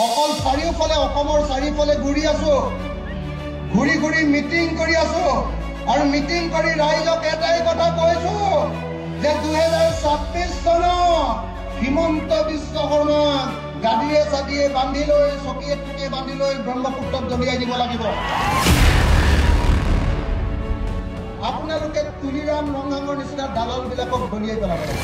অকল চাৰিওফালে অসমৰ চাৰিওফালে ঘূৰি আছো, ঘূৰি ঘূৰি মিটিং কৰি আছো আৰু মিটিং কৰি ৰাইজক এটাই কথা কৈছো যে 2026 চনত হিমন্ত বিশ্ব শৰ্মাক গাড়ীয়ে চাদিয়ে বান্ধি লৈ চকীয়ে টুকিয়ে বান্ধি লৈ ব্ৰহ্মপুত্ৰত দলিয়াই দিব লাগিব। আপোনালোকে তুলিৰাম ৰংহাঙৰ নিচিনা দালালবিলাকক দলিয়াই পেলাব লাগিব।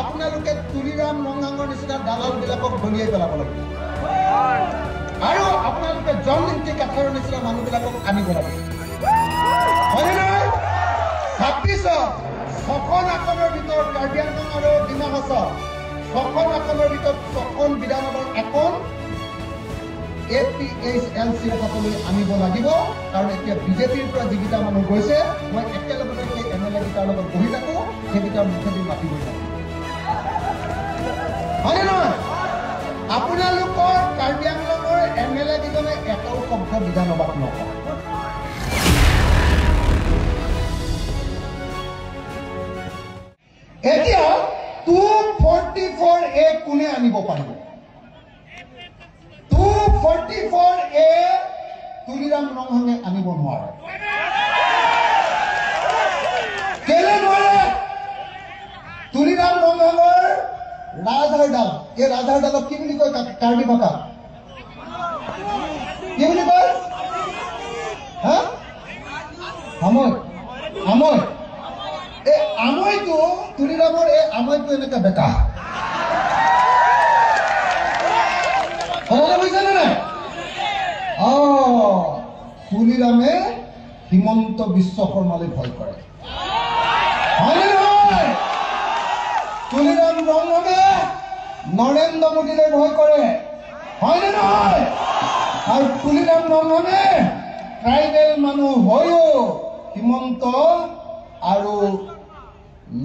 আপোনালোকে তুলিৰাম ৰংহাঙৰ নিচিনা দালালবিলাকক দলিয়াই পেলাব লাগিব আৰু আপোনালোকে জননীতি কাঠাৰৰ নিচিনা মানুহবিলাকক আনিব লাগিব। হয়নে নহয়? 26ত 6খন আসনৰ ভিতৰত কাৰ্বি আংলং আৰু ডিমা হাছাও 6খন আসনৰ ভিতৰত 6খন বিধানসভাৰ এখন APHLCৰ হাতলৈ আনিব লাগিব। কাৰণ এতিয়া বিজেপিৰ পৰা যিকেইটা মানুহ গৈছে মই একেলগতে সেই MLA কেইটাৰ লগত বহি থাকো, সেইকেইটাৰ মুখেদি মাতিব লাগিব। হয়নে নহয়? আপোনালোকৰ কাৰ্বি আংলঙৰ MLA কেইজনে এটাও শব্দ বিধানসভাত নকয়। এতিয়া 244A কোনে আনিব পাৰিব? 244A তুলিৰাম ৰংহাঙে আনিব নোৱাৰে। কেলে নোৱাৰে? তুলিৰাম ৰংহাঙৰ ৰাজহাৰডাল, এই ৰাজহাৰডালক কি বুলি কয় কাৰ্বি ভাষাত? কি বুলি কয়? হা? আমৈ। আমৈ। এই আমৈটো তুলিৰামৰ এই আমৈটো এনেকে বেকা। কথাটো বুজিছেনে নাই? তুলিৰামে হিমন্ত বিশ্ব শৰ্মালৈ ভয় কৰে। হয়নে নহয়? তুলিৰাম ৰংহাঙে নৰেন্দ্ৰ মোদীলৈ ভয় কৰে। হয়নে নহয়? আৰু তুলিৰাম ৰংহাঙে ট্ৰাইবেল মানুহ হৈও হিমন্ত আৰু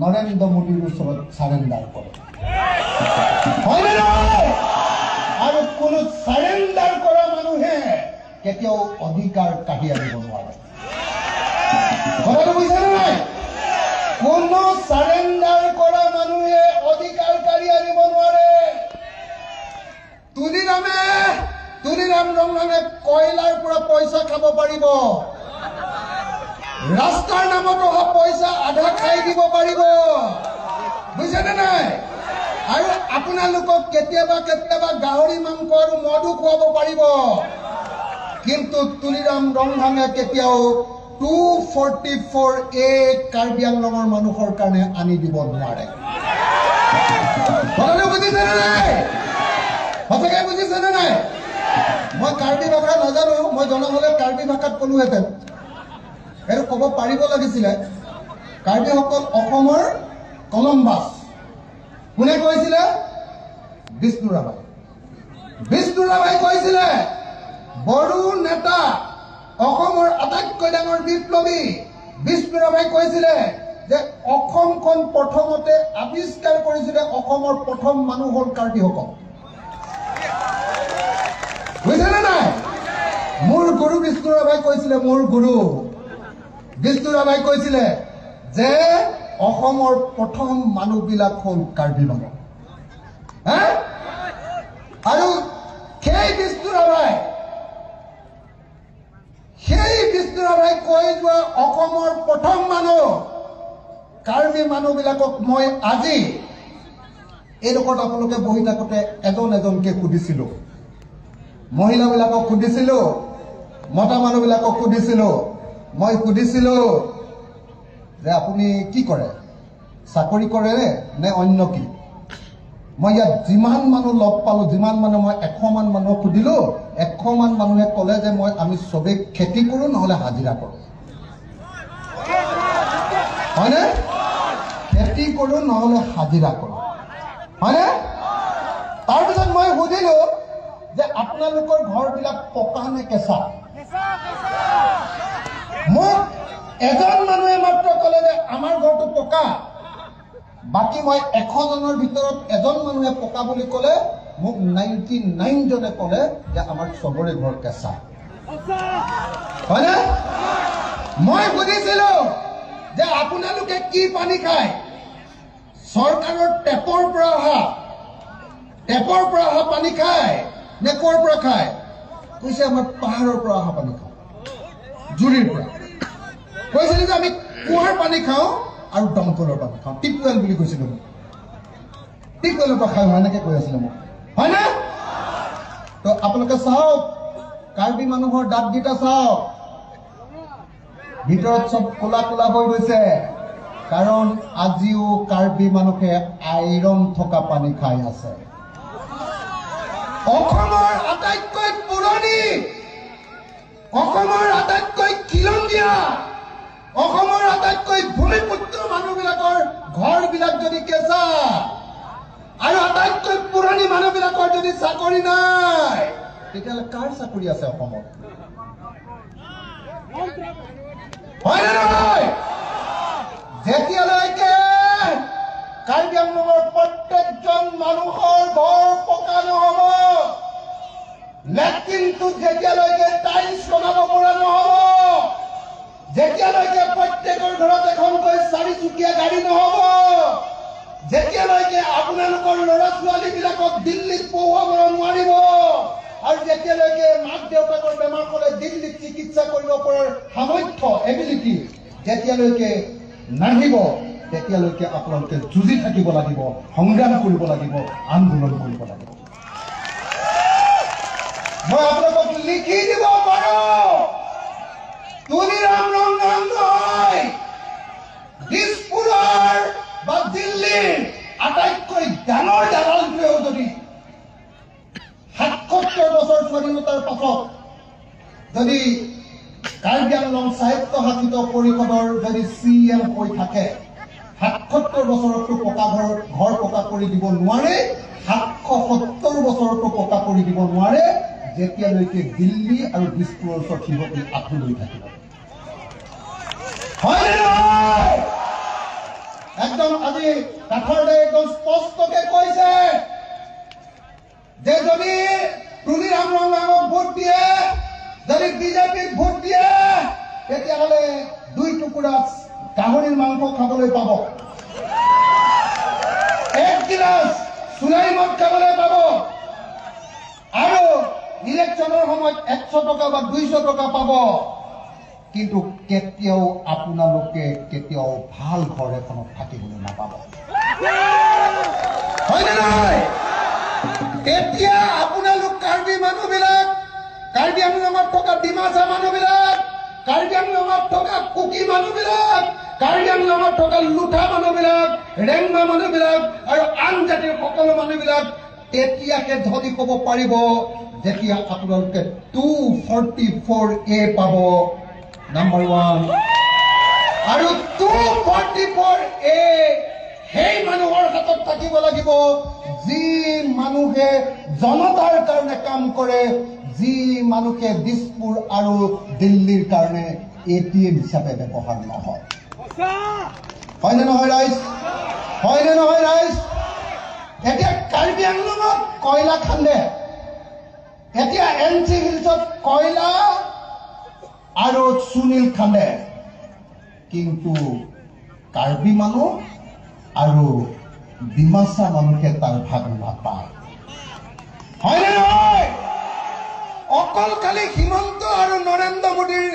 নৰেন্দ্ৰ মোদীৰ ওচৰত চাৰেণ্ডাৰ কৰে। হয়নে নহয়? আৰু কোনো চাৰেণ্ডাৰ কৰা মানুহে কেতিয়াও অধিকাৰ কাঢ়ি আনিব নোৱাৰে। কথাটো বুজিছেনে নাই? কোনো চাৰেণ্ডাৰ কৰা মানুহে অধিকাৰ কাঢ়ি আনিব নোৱাৰে। তুলিৰাম ৰংহাঙে কয়লাৰ পৰা পইচা খাব পাৰিব, ৰাস্তাৰ নামত অহা পইচা আধা খাই দিব পাৰিব। বুজিছেনে নাই? আৰু আপোনালোকক কেতিয়াবা কেতিয়াবা গাহৰি মাংস আৰু মদো খুৱাব পাৰিব, কিন্তু তুলিৰাম ৰংহাঙে কেতিয়াও 244A কাৰ্বি আংলঙৰ মানুহৰ কাৰণে আনি দিব নোৱাৰে। কথাটো বুজিছেনে নাই? সঁচাকে বুজিছেনে নাই? মই কাৰ্বি ভাষা নাজানো, মই জনা হলে কাৰ্বি ভাষাত কলোহেঁতেন। এইটো ক'ব পাৰিব লাগিছিলে। কাৰ্বিসকল অসমৰ কলম্বাছ। কোনে কৈছিলে? বিষ্ণু ৰাভাই। বিষ্ণু ৰাভাই কৈছিলে বড়ো নেতা, অসমৰ আটাইতকৈ ডাঙৰ বিপ্লৱী বিষ্ণু ৰাভাই কৈছিলে যে অসমখন প্ৰথমতে আৱিষ্কাৰ কৰিছিলে অসমৰ প্ৰথম মানুহ হ'ল কাৰ্বিসকল। বুজিছেনে নাই? মোৰ গুৰু বিষ্ণু ৰাভাই কৈছিলে, মোৰ গুৰু বিষ্ণু ৰাভাই কৈছিলে যে অসমৰ প্ৰথম মানুহবিলাক হ'ল কাৰ্বি মানুহ। আৰু সেই বিষ্ণু ৰাভাই কৈ যোৱা অসমৰ প্ৰথম মানুহ কাৰ্বি মানুহবিলাকক মই আজি এইডোখৰত আপোনালোকে বহি থাকোঁতে এজন এজনকে সুধিছিলো, মহিলাবিলাকক সুধিছিলো, মতা মানুহবিলাকক সুধিছিলো। মই সুধিছিলো যে আপুনি কি কৰে, চাকৰি কৰে নে অন্য কি? মই ইয়াত যিমান মানুহ লগ পালো, যিমান মানুহ মই 100 মান মানুহক সুধিলো, 100 মান মানুহে ক'লে যে আমি চবেই খেতি কৰো নহলে হাজিৰা কৰো। হয়নে? খেতি কৰো নহলে হাজিৰা কৰো। হয়নে? তাৰপিছত মই সুধিলো যে আপোনালোকৰ ঘৰবিলাক পকা নে কেঁচা? মোক এজন মানুহে মাত্ৰ ক'লে যে আমাৰ ঘৰটো পকা। বাকী মই 100 জনৰ ভিতৰত এজন মানুহে পকা বুলি ক'লে, মোক 99 জনে ক'লে যে আমাৰ চবৰে ঘৰ কেঁচা। হয়নে? মই সুধিছিলো যে আপোনালোকে কি পানী খায়? চৰকাৰৰ টেপৰ পৰা অহা টেপৰ পৰা অহা পানী খায় নে ক'ৰ পৰা খায়? কৈছে আমাৰ পাহাৰৰ পৰা অহা পানী খাওঁ, জুৰিৰ পৰা। কৈছিলে যে আমি কুঁৱাৰ পানী খাওঁ আৰু দমকলৰ পানী খাওঁ, টিপৱেল বুলি কৈছিলো। টিপৱেলৰ পৰা খাওঁ এনেকে কৈ আছিলে মোক, হয় না? তো আপোনালোকে চাওক, কাৰ্বি মানুহৰ দাঁতকেইটা চাওক, ভিতৰত চব কোলা কোলা হৈ গৈছে, কাৰণ আজিও কাৰ্বি মানুহে আইৰণ থকা পানী খাই আছে। অসমৰ আটাইতকৈ পুৰণি, অসমৰ আটাইতকৈ খিলঞ্জীয়া, অসমৰ আটাইতকৈ ভূমিপুত্ৰ মানুহবিলাকৰ ঘৰবিলাক যদি কেঁচা আৰু আটাইতকৈ পুৰণি মানুহবিলাকৰ যদি চাকৰি নাই, তেতিয়াহ'লে কাৰ চাকৰি আছে অসমত? হয় নে নহয়? যেতিয়ালৈকে কাৰ্বি আংলঙৰ প্ৰত্যেকজন মানুহৰ ঘৰ পকা নহ'ব, লেট্ৰিনটো যেতিয়ালৈকে টাইলছ লগাব পৰা নহ'ব, যেতিয়ালৈকে প্ৰত্যেকৰ ঘৰত এখনকৈ চাৰিচকীয়া গাড়ী নহ'ব, যেতিয়ালৈকে আপোনালোকৰ ল'ৰা ছোৱালীবিলাকক দিল্লীত পঢ়ুৱাব নোৱাৰিব, আৰু যেতিয়ালৈকে মাক দেউতাকৰ বেমাৰ হ'লে দিল্লীত চিকিৎসা কৰিব পৰাৰ সামৰ্থ্য এবিলিটি যেতিয়ালৈকে নাহিব, তেতিয়ালৈকে আপোনালোকে যুঁজি থাকিব লাগিব, সংগ্ৰাম কৰিব লাগিব, আন্দোলন কৰিব লাগিব। মই আপোনালোকক লিখি দিব পাৰোঁ, তুলিৰাম ৰংগাং নহয়, দিছপুৰৰ বা দিল্লীৰ আটাইতকৈ ডাঙৰ দালালটোৱেও যদি ৭৭ বছৰ স্বাধীনতাৰ পাছত যদি কাৰ্বি আংলং সাহিত্য শাসিত পৰিষদৰ যদি CM হৈ থাকে, ৭৭ বছৰতো পকা ঘৰ পকা কৰি দিব নোৱাৰে, ৭৭০ বছৰতো পকা কৰি দিব নোৱাৰে, যেতিয়ালৈকে দিল্লী আৰু দিছপুৰৰ ওচৰত সিহঁতি আঁঠু লৈ থাকিব। হয় নে নহয়? একদম আজি কাঠৰদে একদম স্পষ্টকে কৈছে যে যদি তুলিৰাম ৰংগাঙক ভোট দিয়ে, যদি বিজেপিক ভোট দিয়ে, তেতিয়াহ'লে 2 টুকুৰা গাহৰিৰ মাংস খাবলৈ পাব, 1 গিলাচ চুলাই মদ খাবলৈ পাব, আৰু ইলেকশ্যনৰ সময়ত 100 টকা বা 200 টকা পাব। কিন্তু কেতিয়াও আপোনালোকে কেতিয়াও ভাল ঘৰ এখনত থাকিবলৈ নাপাব। হয় নে নহয়? এতিয়া আপোনালোক কাৰ্বি মানুহবিলাক, কাৰ্বি আংলঙত থকা ডিমাচা মানুহবিলাক, কাৰ্বি আংলঙত থকা কুকি মানুহবিলাক, কাৰ্বি আংলঙত থকা লুঠা মানুহবিলাক, ৰেংমা মানুহবিলাক আৰু আন জাতিৰ সকলো মানুহবিলাক তেতিয়াকে ধৰি ক'ব পাৰিব যেতিয়া আপোনালোকে 244A পাব, নাম্বাৰ 1, আৰু 244A সেই মানুহৰ হাতত থাকিব লাগিব যি মানুহে জনতাৰ কাৰণে কাম কৰে, যি মানুহে দিছপুৰ আৰু দিল্লীৰ কাৰণে ATM হিচাপে ব্যৱহাৰ নহয়। হয়নে নহয় ৰাইজ? হয়নে নহয় ৰাইজ? এতিয়া কাৰ্বি আংলঙত কয়লা খান্দে, এতিয়া NC হিলছত কয়লা আৰু সুনীল খান্দে, কিন্তু কাৰ্বি মানুহ আৰু ডিমাচা মানুহে তাৰ ভাগ নাপায়। হয়নে নহয়? অকল খালি হিমন্ত আৰু নৰেন্দ্ৰ মোদীৰ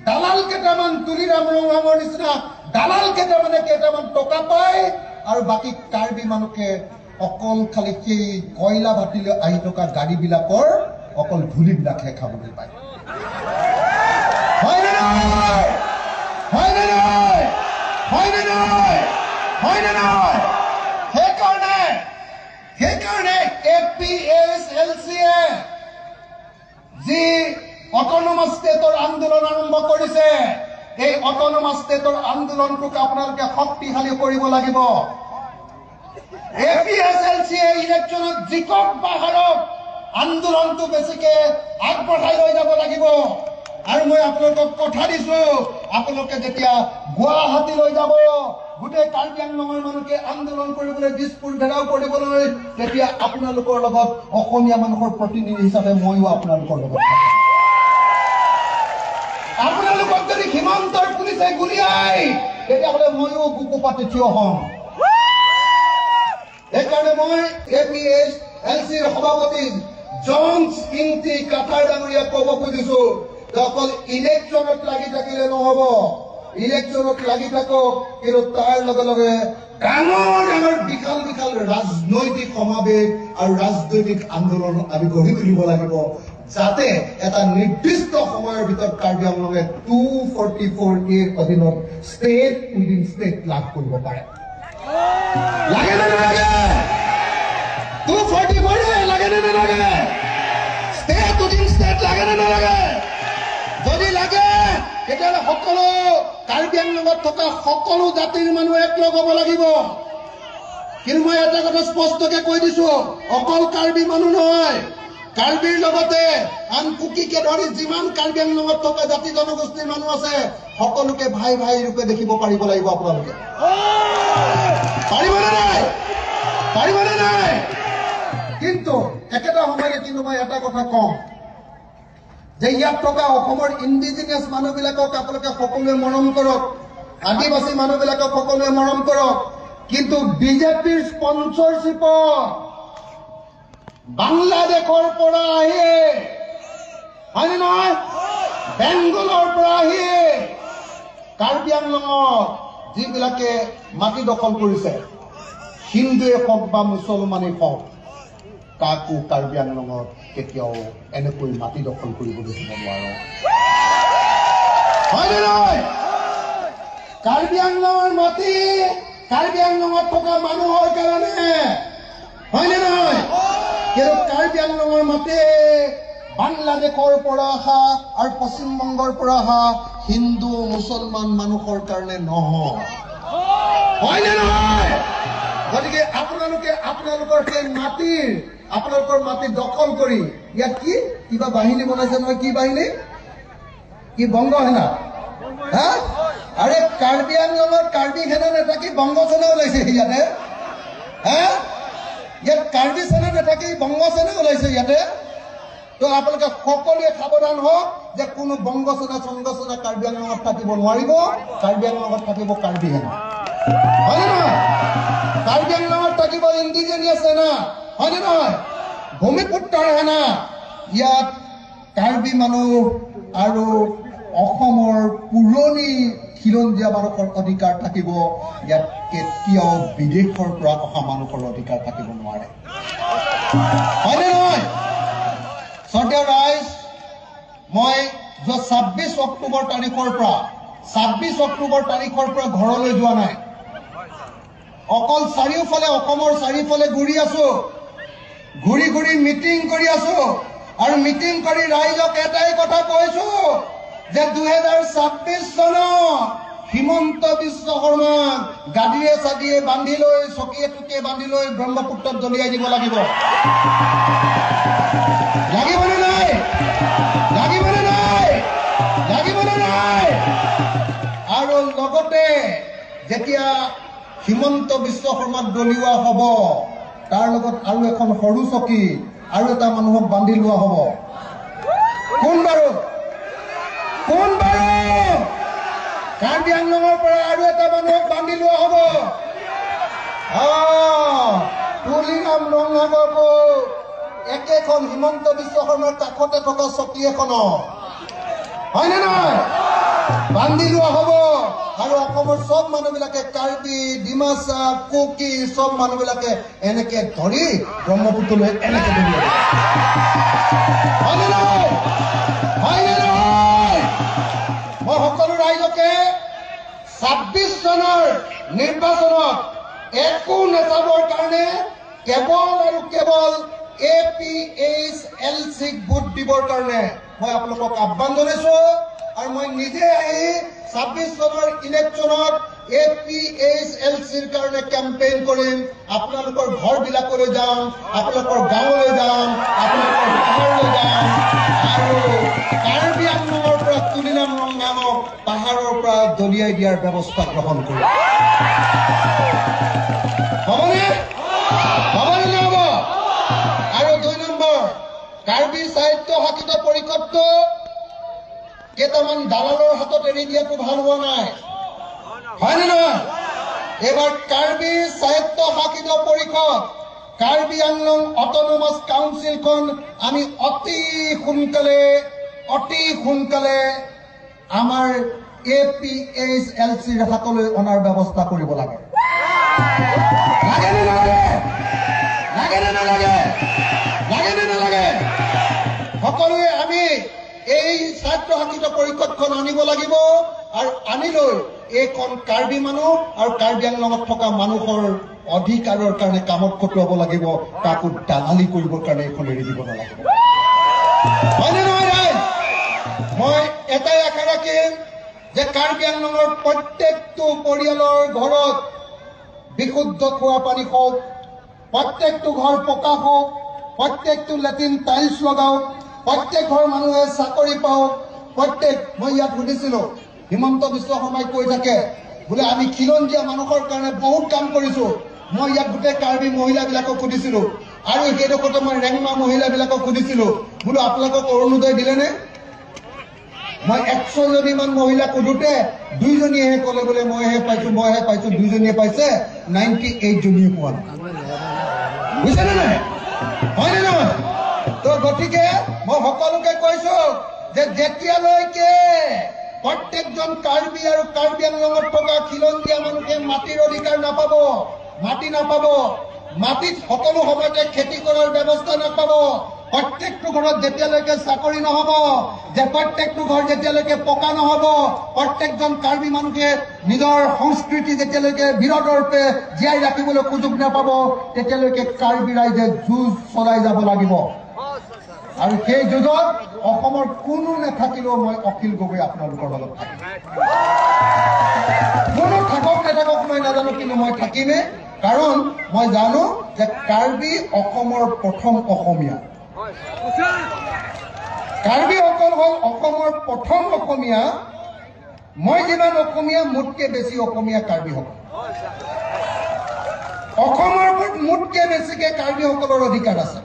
দালাল কেইটামান, তুলিৰাম ৰংগাঙৰ নিচিনা দালাল কেইটামান টকা পায়, আৰু বাকী কাৰ্বি মানুহে অকল খালি সেই কয়লা ভাটিলৈ আহি থকা গাড়ীবিলাকৰ অকল ধূলিবিলাকহে খাবলৈ পায়। হয়নে নহয়? হয়নে নহয়? হয়নে নহয়? হয়নে নহয়? সেইকাৰণে APSLCয়ে যি অট'নমাছ ষ্টেটৰ আন্দোলন আৰম্ভ কৰিছে, এই অট'নমাছ ষ্টেটৰ আন্দোলনটোক আপোনালোকে শক্তিশালী কৰিব লাগিব। APSLCয়ে ইলেকশ্যনত জিকক বা হাৰক আন্দোলনটো বেছিকে আগবঢ়াই লৈ যাব লাগিব। আৰু মই আপোনালোকক কথা দিছো, আপোনালোকে যেতিয়া গুৱাহাটীলৈ যাব, গোটেই কাৰ্বি আংলঙৰ মানুহে আন্দোলন কৰিবলৈ দিছপুৰ ঘেৰাও কৰিবলৈ, তেতিয়া আপোনালোকৰ লগত অসমীয়া মানুহৰ প্ৰতিনিধি হিচাপে ময়ো আপোনালোকৰ লগত থাকিম। আপোনালোকক যদি সীমান্তৰ পুলিচে গুলিয়াই, তেতিয়াহ'লে ময়ো বুকু পাতি থিয় হ'ম। সেইকাৰণে মই APS এলচিৰ সভাপতি জনছ ইংতি কাঠাৰ ডাঙৰীয়া ক'ব খুজিছো যে অকল ইলেকশ্যনত লাগি থাকিলে নহ'ব, ইলেকশ্যনত লাগি থাকক, কিন্তু তাৰ লগে লগে ডাঙৰ ডাঙৰ বিশাল বিশাল ৰাজনৈতিক সমাৱেশ আৰু ৰাজনৈতিক আন্দোলন আমি গঢ়ি তুলিব লাগিব, যাতে এটা নিৰ্দিষ্ট সময়ৰ ভিতৰত কাৰ্বি আংলঙে 244A অধীনত ষ্টেট উইদিন ষ্টেট লাভ কৰিব পাৰে। লাগে নে নালাগে? 244A লাগে নে নালাগে? ষ্টেট উইদিন ষ্টেট লাগে নে নালাগে? যদি লাগে তেতিয়াহ'লে সকলো কাৰ্বি আংলঙত থকা সকলো জাতিৰ মানুহ একলগ হ'ব লাগিব। কিন্তু মই এটা কথা স্পষ্টকে কৈ দিছো, অকল কাৰ্বি মানুহ নহয়, কাৰ্বিৰ লগতে আন কুকিকে ধৰি যিমান কাৰ্বি আংলঙত থকা জাতি জনগোষ্ঠীৰ মানুহ আছে সকলোকে ভাই ভাই ৰূপে দেখিব পাৰিব লাগিব। আপোনালোকে পাৰিবনে নাই? পাৰিবনে নাই? কিন্তু একেটা সময়তে কিন্তু মই এটা কথা কওঁ যে ইয়াত থকা অসমৰ ইণ্ডিজিনিয়াছ মানুহবিলাকক আপোনালোকে সকলোৱে মৰম কৰক, আদিবাসী মানুহবিলাকক সকলোৱে মৰম কৰক, কিন্তু বিজেপিৰ স্পন্সৰশ্বিপত বাংলাদেশৰ পৰা আহি, হয়নে নহয়, বেংগলৰ পৰা আহি কাৰ্বি আংলঙত যিবিলাকে মাটি দখল কৰিছে, হিন্দুৱে হওক বা মুছলমানেই হওক, কাকো কাৰ্বি আংলঙত কেতিয়াও এনেকৈ মাটি দখল কৰিবলৈ দিব নোৱাৰো, হয়নে নহয়? কাৰ্বি আংলঙৰ মাটি কাৰ্বি আংলঙত থকা মানুহৰ কাৰণে, হয়নে নহয়? কিন্তু কাৰ্বি আংলঙৰ মাটি বাংলাদেশৰ পৰা অহা আৰু পশ্চিমবংগৰ পৰা অহা হিন্দু মুছলমান মানুহৰ কাৰণে নহয়, হয়নে নহয়? গতিকে আপোনালোকে আপোনালোকৰ সেই আপোনালোকৰ মাটি দখল কৰি ইয়াত কি কিবা বাহিনী বনাইছে নহয়, কি বাহিনী, কি বংগ সেনা, হা? আৰে কাৰ্বি আংলঙত কাৰ্বি সেনা নেথাকি বংগ সেনা ওলাইছে ইয়াতে, হা? ইয়াত কাৰ্বি সেনা নেথাকি বংগ সেনা ওলাইছে ইয়াতে। তো আপোনালোকে সকলোৱে সাৱধান হওক যে কোনো বংগ সেনা চংগ সেনা কাৰ্বি আংলঙত থাকিব নোৱাৰিব, কাৰ্বি আংলঙত থাকিব কাৰ্বি সেনা, হয়নে নহয়? কাৰ্বি আংলঙত থাকিব ইণ্ডিজিনিয়াছ সেনা, হয়নে নহয়? ভূমিপুত্ৰৰ সেনা। ইয়াত কাৰ্বি মানুহ আৰু অসমৰ পুৰণি খিলঞ্জীয়া মানুহৰ অধিকাৰ থাকিব, ইয়াত কেতিয়াও বিদেশৰ পৰা অহা মানুহৰ অধিকাৰ থাকিব নোৱাৰে, হয়নে নহয়? শ্ৰদ্ধেয় ৰাইজ, মই 26 অক্টোবৰ তাৰিখৰ পৰা ঘৰলৈ যোৱা নাই, অকল চাৰিওফালে অসমৰ চাৰিওফালে ঘূৰি আছো, ঘূৰি ঘূৰি মিটিং কৰি আছো, আৰু মিটিং কৰি ৰাইজক এটাই কথা কৈছো যে 2026 চনত হিমন্ত বিশ্ব শৰ্মাক গাড়ীয়ে চাগিয়ে বান্ধি লৈ, চকীয়ে টুকিয়ে বান্ধি লৈ ব্ৰহ্মপুত্ৰত দলিয়াই দিব লাগিব। লাগিবনে নাই? লাগিবনে নাই? লাগিবনে নাই? আৰু লগতে যেতিয়া হিমন্ত বিশ্ব শৰ্মাক দলিওৱা হ'ব, তাৰ লগত আৰু এখন সৰু চকী আৰু এটা মানুহক বান্ধি লোৱা হ'ব। কোন বাৰু? কাৰ্বি আংলঙৰ পৰা আৰু এটা মানুহক বান্ধি লোৱা হ'ব। তুলিৰাম ৰঙাগকো একেখন হিমন্ত বিশ্ব শৰ্মাৰ কাষতে থকা চকী এখনত, হয়নে নহয়, বান্ধি লোৱা হ'ব। আৰু অসমৰ চব মানুহবিলাকে কাৰ্বি, ডিমাচা, কুকি চব মানুহবিলাকে এনেকে ধৰি ব্ৰহ্মপুত্ৰলৈ এনেকে দলিয়াব, হয়নে নহয়? হয়নে নহয়? মই সকলো ৰাইজকে 26 চনৰ নিৰ্বাচনত একো নেতাবৰ কাৰণে কেৱল আৰু কেৱল APHLCক ভোট দিবৰ কাৰণে মই আপোনালোকক আহ্বান জনাইছো। আৰু মই নিজে আহি 26 চনৰ ইলেকশ্যনত APHLCৰ কাৰণে কেম্পেইন কৰিম। আপোনালোকৰ ঘৰবিলাকলৈ যাম, আপোনালোকৰ গাঁৱলৈ যাম, আপোনালোকৰ পাহাৰলৈ যাম, আৰু কাৰ্বি আংলঙৰ পৰা তুলিৰাম ৰঙাগক পাহাৰৰ পৰা দলিয়াই দিয়াৰ ব্যৱস্থা গ্ৰহণ কৰিম। হ'বনে? হ'বনে নহ'ব? আৰু 2 নম্বৰ, কাৰ্বি সাহিত্য শাসিত পৰিষদটো কেইটামান দালালৰ হাতত এৰি দিয়াটো ভাল হোৱা নাই, হয়নে নহয়? এইবাৰ কাৰ্বি সাহিত্য শাসিত পৰিষদ, কাৰ্বি আংলং অট'নমাছ কাউন্সিলখন আমি অতি সোনকালে আমাৰ APHLCৰ হাতলৈ অনাৰ ব্যৱস্থা কৰিব লাগে। লাগেনে নালাগে? সকলোৱে আমি এই ছাত্ৰ শাসিত পৰিষদখন আনিব লাগিব আৰু আনি লৈ এইখন কাৰ্বি মানুহ আৰু কাৰ্বি আংলঙত থকা মানুহৰ অধিকাৰৰ কাৰণে কামত খটুৱাব লাগিব। কাকো দালালি কৰিবৰ কাৰণে এইখন এৰি দিব নালাগিব। হয়নে নহয় ৰাইজ? মই এটাই আশা ৰাখিম যে কাৰ্বি আংলঙৰ প্ৰত্যেকটো পৰিয়ালৰ ঘৰত বিশুদ্ধ খোৱা পানী হওক, প্ৰত্যেকটো ঘৰ পকা হওক, প্ৰত্যেকটো লেট্ৰিন টাইলছ লগাওক, প্ৰত্যেক ঘৰ মানুহে চাকৰি পাওক। মই ইয়াত সুধিছিলো, হিমন্ত বিশ্ব শৰ্মাই কৈ থাকে বোলে আমি খিলঞ্জীয়া মানুহৰ কাৰণে বহুত কাম কৰিছো। মই ইয়াত গোটেই কাৰ্বি মহিলাবিলাকক সুধিছিলো আৰু সেইডোখৰতে মই ৰেংমা মহিলাবিলাকক সুধিছিলো বোলো আপোনালোকক অৰুণোদয় দিলেনে? মই 100জনীমান মহিলাক সোধোতে 2জনীয়েহে ক'লে বোলে মইহে পাইছো 2জনীয়ে পাইছে, 98 জনীয়ে পোৱা নাই। বুজিছেনে নাই? হয়নে নহয়? তো গতিকে মই সকলোকে কৈছো যে যেতিয়ালৈকে প্ৰত্যেকজন কাৰ্বি আৰু কাৰ্বি আংলঙত থকা খিলঞ্জীয়া মানুহে মাটিৰ অধিকাৰ নাপাব, মাটিত সকলো সময়তে খেতি কৰাৰ ব্যৱস্থা নাপাব, প্ৰত্যেকটো ঘৰত যেতিয়ালৈকে চাকৰি নহব, প্ৰত্যেকটো ঘৰ যেতিয়ালৈকে পকা নহব, প্ৰত্যেকজন কাৰ্বি মানুহে নিজৰ সংস্কৃতি যেতিয়ালৈকে বিৰদৰ্পে জীয়াই ৰাখিবলৈ সুযোগ নাপাব, তেতিয়ালৈকে কাৰ্বি ৰাইজে যুঁজ চলাই যাব লাগিব। আৰু সেই যুঁজত অসমৰ কোনো নাথাকিলেও মই অখিল গগৈ আপোনালোকৰ লগত থাকিম। কোনো থাকক নাথাকক মই নাজানো, কিন্তু মই থাকিমেই। কাৰণ মই জানো যে কাৰ্বি অসমৰ প্ৰথম অসমীয়া। কাৰ্বিসকল হ'ল অসমৰ প্ৰথম অসমীয়া। মই যিমান অসমীয়া, মোতকে বেছি অসমীয়া কাৰ্বিসকল। অসমৰ ওপৰত মোতকে বেছিকে কাৰ্বিসকলৰ অধিকাৰ আছে।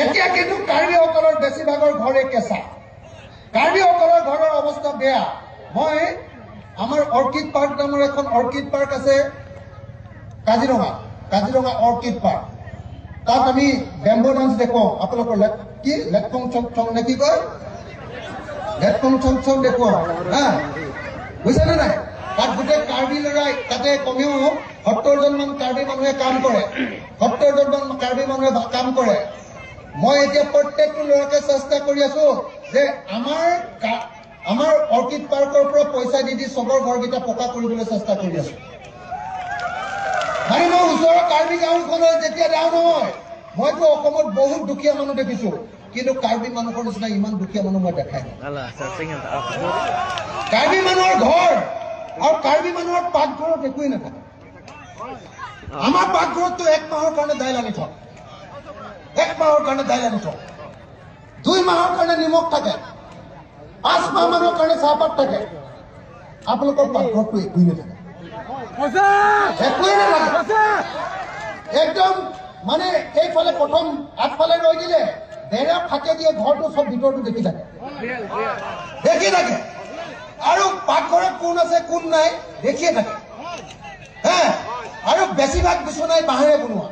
এতিয়া কিন্তু কাৰ্বিসকলৰ বেছিভাগৰ ঘৰে কেঁচা। কাৰ্বিসকলৰ ঘৰৰ অৱস্থা বেয়া। মই আমাৰ অৰ্কিড পাৰ্ক নামৰ এখন অৰ্কিড পাৰ্ক আছে কাজিৰঙা অৰ্কিড পাৰ্ক। তাত আমি বেম্বো ডান্স দেখুৱাওঁ। আপোনালোকৰ কি লেটকং চং নে কি কয়, লেটকং চং দেখুৱাওঁ হা, বুজিছেনে নাই? তাত গোটেই কাৰ্বি ল'ৰাই, তাতে কমেও 70জনমান কাৰ্বি মানুহে কাম কৰে। মই এতিয়া প্ৰত্যেকটো ল'ৰাকে চেষ্টা কৰি আছো যে আমাৰ অৰ্কিড পাৰ্কৰ পৰা পইচা দি চবৰ ঘৰকেইটা পকা কৰিবলৈ চেষ্টা কৰি আছো। মানে মই ওচৰৰ কাৰ্বি গাঁওখনৰ যেতিয়া যাওঁ নহয়, মইতো অসমত বহুত দুখীয়া মানুহ দেখিছো, কিন্তু কাৰ্বি মানুহৰ নিচিনা ইমান দুখীয়া মানুহ মই দেখাই নাই। কাৰ্বি মানুহৰ ঘৰ আৰু কাৰ্বি মানুহৰ পাকঘৰত একোৱেই নাথাকে। আমাৰ পাকঘৰততো 1 মাহৰ কাৰণে দাইল আনি থওঁ, 2 মাহৰ কাৰণে নিমখ থাকে, 5 মাহ মানৰ কাৰণে চাহপাত থাকে। আপোনালোকৰ পাকঘৰততো একোৱেই নাথাকে, একদম মানে এইফালে প্ৰথম আগফালে ৰৈ দিলে ডেৰা ফাকে দিয়ে, ঘৰটো চব ভিতৰটো দেখি থাকে। আৰু পাকঘৰত কোন আছে কোন নাই দেখিয়ে থাকে। আৰু বেছিভাগ বিচনাই বাঁহেৰে বনোৱা।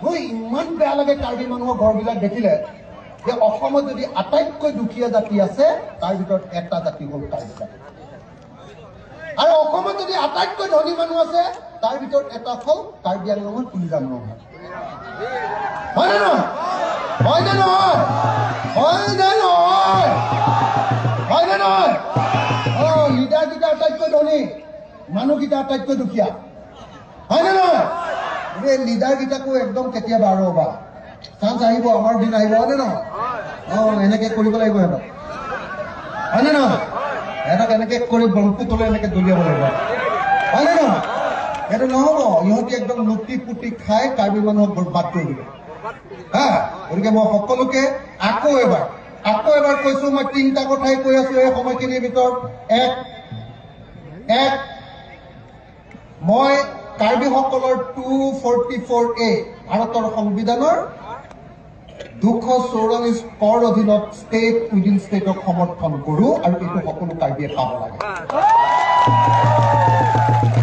মোৰ ইমান বেয়া লাগে কাৰ্বি মানুহৰ ঘৰবিলাক দেখিলে, যে অসমত যদি আটাইতকৈ দুখীয়া জাতি আছে তাৰ ভিতৰত এটা জাতি হ'ল কাৰ্বি জাতি। আৰু অসমত যদি আটাইতকৈ ধনী মানুহ আছে তাৰ ভিতৰত এটা হ'ল কাৰ্বি আংলঙৰ তুলিজান ৰঙা। হয়নে নহয়? লিডাৰকেইটা আটাইতকৈ ধনী, মানুহকেইটা আটাইতকৈ দুখীয়া। হয়নে নহয়? এই লিডাৰকেইটাকো একদম কেতিয়াবা আৰু চান্স আহিব, আমাৰ দিন আহিব। হয়নে নহয়? এনেকে কৰিব লাগিব সিহঁতক। হয়নে নহয়? সিহঁতক এনেকে কৰি ব্ৰহ্মপুত্ৰলৈ এনেকে দলিয়াব লাগিব। হয়নে নহয়? সেইটো নহব। ইহঁতি একদম লুটি পুটি খাই কাৰ্বি মানুহক বৰবাদ কৰি দিব। গতিকে মই সকলোকে আকৌ এবাৰ কৈছো, মই 3টা কথাই কৈ আছো এই সময়খিনিৰ ভিতৰত। মই কাৰ্বিসকলৰ 244A ভাৰতৰ সংবিধানৰ 244 অধীনত ষ্টেট উইদিন ষ্টেটক সমৰ্থন কৰো, আৰু এইটো সকলো কাৰ্বিয়ে পাব লাগে।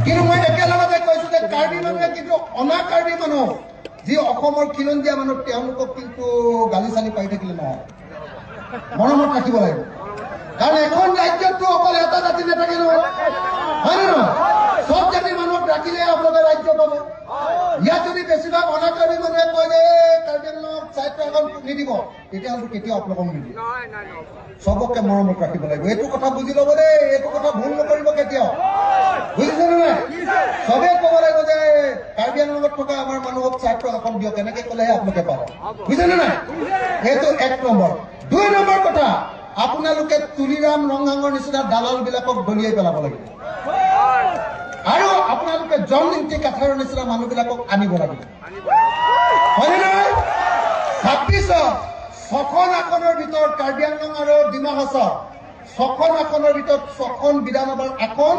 কিন্তু মই একেলগতে কৈছো যে কাৰ্বি মানুহে কিন্তু অনা কাৰ্বি মানুহ যি অসমৰ খিলঞ্জীয়া মানুহ তেওঁলোকক কিন্তু গালি চালি পাই থাকিলে নহয় মৰমত ৰাখিব লাগিব কাৰণ এখন ৰাজ্যততো অকল এটা জাতি নাথাকে নহয় হয় নে নহয় সব জাতিৰ মানুহক ৰাখিলে আপোনালোকে ৰাজ্য পাব ইয়াত যদি বেছিভাগ অনা কাৰ্বি মানুহে কয় যে কাৰ্বি আংলঙক চাইটো এখন নিদিব তেতিয়াহ'লে কেতিয়াও আপোনালোকক নিদিব সবকে মৰমত ৰাখিব লাগিব এইটো কথা বুজি ল'ব দেই এইটো কথা ভুল নকৰিব কেতিয়াও বুজিছেনে নাই সবে ক'ব লাগিব যে কাৰ্বি আংলঙত থকা আমাৰ মানুহক চাইটো এখন দিয়ক এনেকে ক'লেহে আপোনালোকে পাব বুজিছেনে নাই এইটো 1 নম্বৰ 2 নম্বৰ কথা আপোনালোকে তুলিৰাম ৰংগাঙৰ নিচিনা দালাল বিলাকক দলিয়াই পেলাব লাগিব আৰু আপোনালোকে জননীতি কাঠাৰৰ নিচিনা মানুহবিলাকক আনিব লাগিব হয়নে নহয় 26খন আসনৰ ভিতৰত কাৰ্বি আংলং আৰু ডিমা হাছাও 6খন আসনৰ ভিতৰত 6খন বিধানসভাৰ আসন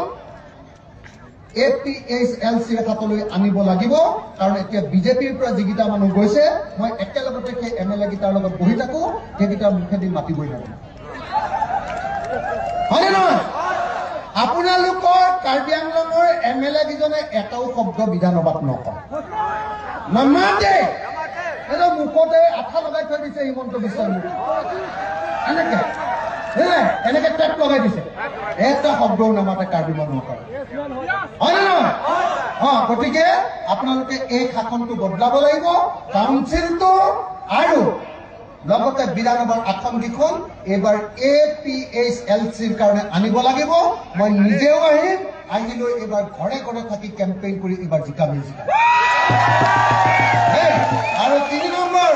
APHLC হাতলৈ আনিব লাগিব কাৰণ এতিয়া বিজেপিৰ পৰা যিকেইটা মানুহ গৈছে মই একেলগতে সেই MLA কেইটাৰ লগত বহি থাকো সেইকেইটাৰ মুখেদি মাতিবই লাগিব হয়নে নহয় আপোনালোকৰ কাৰ্বি আংলঙৰ MLA কেইজনে এটাও শব্দ বিধানসভাত নকয় নামাতে এটা মুখতে আঠা লগাই থৈ দিছে হিমন্ত বিশ্ব শৰ্মা এনেকে টেপ লগাই দিছে এটা শব্দও নামাতে কাৰ্বি মানুহসকলে হয় নে নহয় গতিকে আপোনালোকে এই শাসনটো বদলাব লাগিব কাউন্সিলটো আৰু লগতে বিধানসভাৰ আসনকেইখন এইবাৰ APHLCৰ কাৰণে আনিব লাগিব মই নিজেও আহিম আহিলৈ এইবাৰ ঘৰে ঘৰে থাকি কেম্পেইন কৰি এইবাৰ জিকাম আৰু 3 নম্বৰ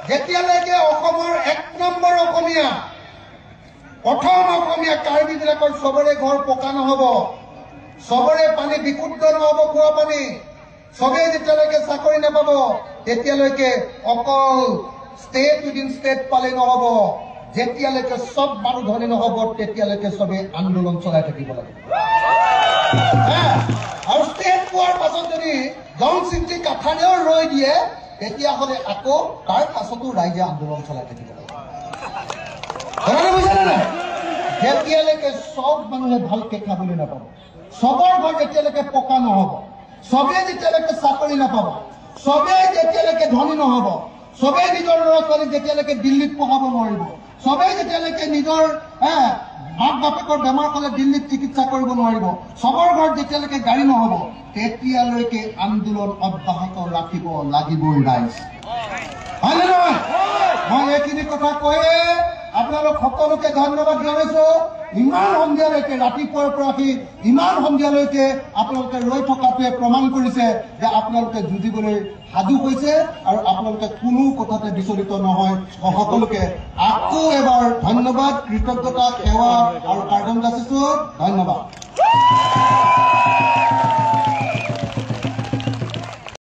যেতিয়ালৈকে অসমৰ 1 নম্বৰ অসমীয়া প্ৰথম অসমীয়া কাৰ্বি বিলাকৰ সবৰে ঘৰ পকা নহব সবৰে পানী বিশুদ্ধ নহব খোৱা পানী সবে যেতিয়ালৈকে চাকৰি নাপাব তেতিয়ালৈকে অকল স্টেট উইদিন স্টেট পালে নহব যেতিয়ালৈকে সব মানুহ ধনী নহব তেতিয়ালৈকে সবে আন্দোলন চলাই থাকিব লাগিব আৰু স্টেট পোৱাৰ পাছত যদি জনশিল্পী কাঠাৰেও ৰৈ দিয়ে তেতিয়াহ'লে আকৌ তাৰ পাছতো ৰাইজে আন্দোলন চলাই থাকিব লাগিব যেতিয়ালৈকে সব মানুহে ভালকে খাবলৈ নাপাব সবৰ ঘৰ যেতিয়ালৈকে পকা নহব সবে যেতিয়ালৈকে চাকৰি নাপাব সবে যেতিয়ালৈকে ধনী নহব সবে নিজৰ ল'ৰা ছোৱালী যেতিয়ালৈকে দিল্লীত পঢ়াব নোৱাৰিব সবে যেতিয়ালৈকে নিজৰ মাক বাপেকৰ বেমাৰ হ'লে দিল্লীত চিকিৎসা কৰিব নোৱাৰিব সবৰ ঘৰত যেতিয়ালৈকে গাড়ী নহব তেতিয়ালৈকে আন্দোলন অব্যাহত ৰাখিব লাগিবই ৰাইজ হয়নে নহয় মই এইখিনি কথা কৈয়ে আপোনালোক সকলোকে ধন্যবাদ জনাইছো ইমান সন্ধিয়ালৈকে ৰাতিপুৱাৰ পৰা আহি ইমান সন্ধিয়ালৈকে আপোনালোকে ৰৈ থকাটোৱে প্ৰমাণ কৰিছে যে আপোনালোকে যুঁজিবলৈ সাজু হৈছে আৰু আপোনালোকে কোনো কথাতে বিচলিত নহয় সকলোকে আকৌ এবাৰ ধন্যবাদ কৃতজ্ঞতা সেৱা আৰু কাৰ্ডন যাচিছো ধন্যবাদ